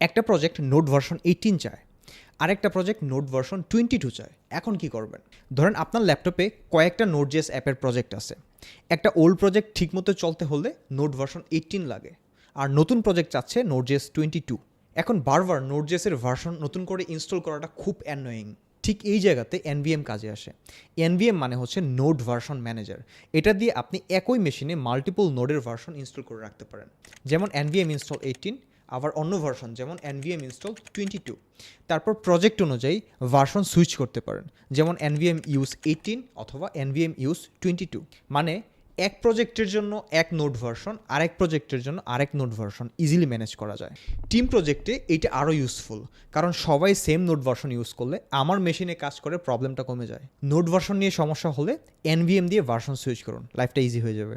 একটা project node version 18 চায়, আরেকটা প্রজেক্ট নোড ভার্সন 22 চায়। এখন কি করবেন? ধরেন আপনার ল্যাপটপে কয়েকটা নোড.জেএস অ্যাপের প্রজেক্ট আছে। একটা ওল্ড প্রজেক্ট ঠিকমতো চলতে হলে নোড ভার্সন 18 লাগে, আর নতুন প্রজেক্ট চাচ্ছে নোড.জেএস 22। এখন বারবার নোড.জেএসের ভার্সন নতুন করে ইনস্টল করাটা খুব অ্যানোয়িং। ঠিক এই জায়গাতে এনভিএম কাজে আসে। এনভিএম মানে হচ্ছে নোড ভার্সন ম্যানেজার। এটা দিয়ে আপনি একই মেশিনে মাল্টিপল নোডের ভার্সন ইনস্টল করে রাখতে পারেন। যেমন এনভিএম ইনস্টল 18, আবার অন্য ভার্সন যেমন এনভিএম ইনস্টল 22। তারপর প্রজেক্ট অনুযায়ী ভার্সন সুইচ করতে পারেন, যেমন এনভিএম ইউজ 18 অথবা এনভিএম ইউজ 22। মানে এক প্রজেক্টের জন্য এক নোড ভার্সন, আরেক প্রজেক্টের জন্য আরেক নোড ভার্সন ইজিলি ম্যানেজ করা যায়। টিম প্রজেক্টে এইটা আরও ইউজফুল, কারণ সবাই সেম নোড ভার্সন ইউজ করলে আমার মেশিনে কাজ করে প্রবলেমটা কমে যায়। নোড ভার্সন নিয়ে সমস্যা হলে এনভিএম দিয়ে ভার্সন সুইচ করুন, লাইফটা ইজি হয়ে যাবে।